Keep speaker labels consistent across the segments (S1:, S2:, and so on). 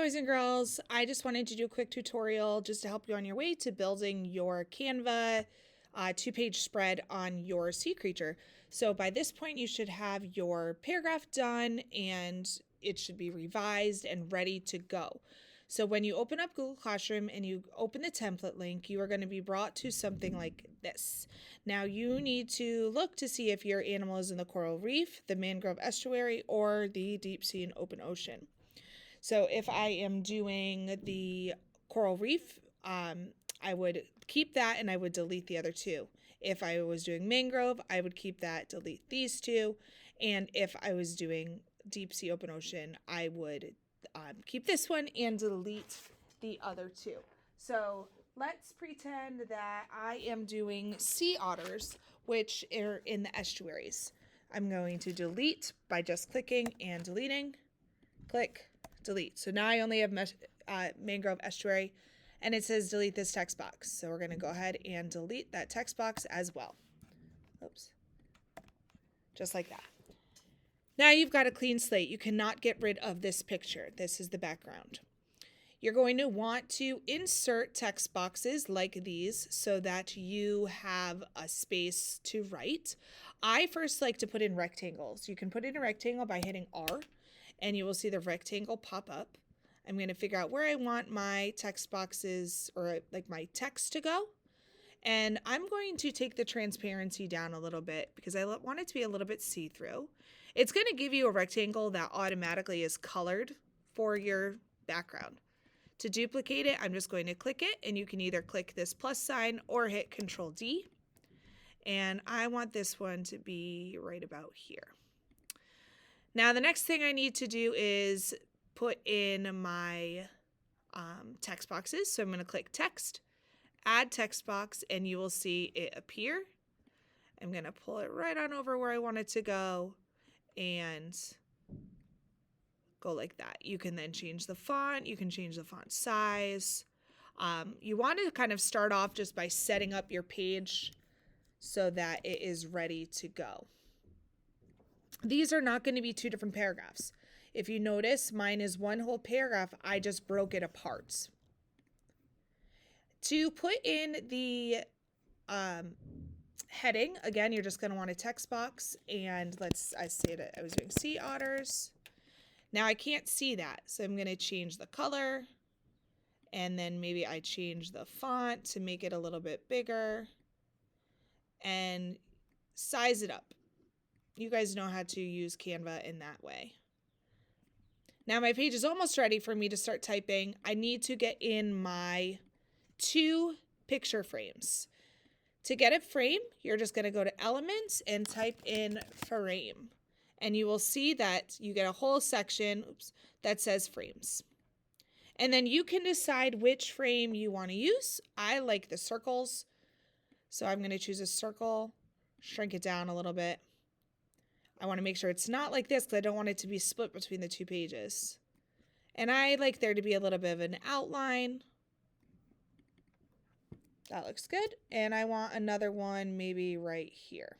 S1: boys and girls. I just wanted to do a quick tutorial just to help you on your way to building your Canva two-page spread on your sea creature. So by this point, you should have your paragraph done and it should be revised and ready to go. So when you open up Google Classroom and you open the template link, you are going to be brought to something like this. Now you need to look to see if your animal is in the coral reef, the mangrove estuary, or the deep sea and open ocean. So if I am doing the coral reef, I would keep that and I would delete the other two. If I was doing mangrove, I would keep that, delete these two. And if I was doing deep sea open ocean, I would keep this one and delete the other two. So let's pretend that I am doing sea otters, which are in the estuaries. I'm going to delete by just clicking and deleting. Click, delete. So now I only have mangrove estuary, and it says delete this text box. So we're going to go ahead and delete that text box as well. Oops. Just like that. Now you've got a clean slate. You cannot get rid of this picture. This is the background. You're going to want to insert text boxes like these so that you have a space to write. I first like to put in rectangles. You can put in a rectangle by hitting R, and you will see the rectangle pop up. I'm going to figure out where I want my text boxes or like my text to go. And I'm going to take the transparency down a little bit because I want it to be a little bit see-through. It's going to give you a rectangle that automatically is colored for your background. To duplicate it, I'm just going to click it, and you can either click this plus sign or hit Control D. And I want this one to be right about here. Now, the next thing I need to do is put in my text boxes. So I'm going to click Text, Add Text Box, and you will see it appear. I'm going to pull it right on over where I want it to go and go like that. You can then change the font. You can change the font size. You want to kind of start off just by setting up your page so that it is ready to go. These are not going to be two different paragraphs. If you notice, mine is one whole paragraph. I just broke it apart. To put in the heading, again, you're just going to want a text box. And I say that I was doing sea otters. Now I can't see that, so I'm going to change the color. And then maybe I change the font to make it a little bit bigger. And size it up. You guys know how to use Canva in that way. Now my page is almost ready for me to start typing. I need to get in my 2 picture frames. To get a frame, you're just going to go to Elements and type in frame. And you will see that you get a whole section that says frames. And then you can decide which frame you want to use. I like the circles, so I'm going to choose a circle, shrink it down a little bit. I want to make sure it's not like this because I don't want it to be split between the 2 pages. And I like there to be a little bit of an outline. That looks good. And I want another one maybe right here.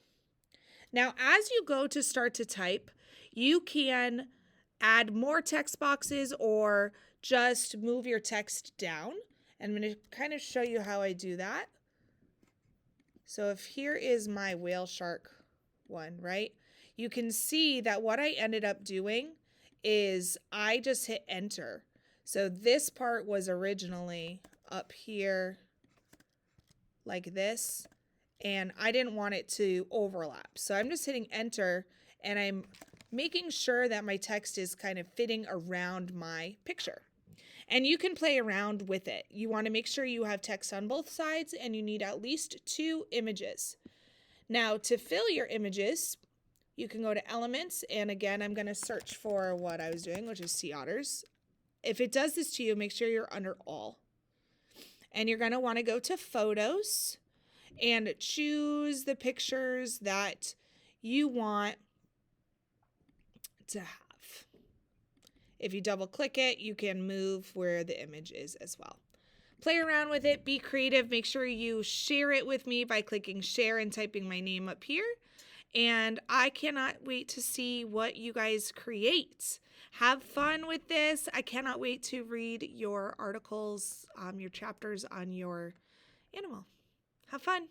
S1: Now, as you go to start to type, you can add more text boxes or just move your text down. And I'm going to kind of show you how I do that. So if here is my whale shark one, right? You can see that what I ended up doing is I just hit enter. So this part was originally up here like this, and I didn't want it to overlap. So I'm just hitting enter, and I'm making sure that my text is kind of fitting around my picture. And you can play around with it. You want to make sure you have text on both sides, and you need at least 2 images. Now, to fill your images, you can go to Elements, and again, I'm going to search for what I was doing, which is sea otters. If it does this to you, make sure you're under All. And you're going to want to go to Photos and choose the pictures that you want to have. If you double click it, you can move where the image is as well. Play around with it, be creative. Make sure you share it with me by clicking share and typing my name up here. And I cannot wait to see what you guys create. Have fun with this. I cannot wait to read your articles, your chapters on your animal. Have fun.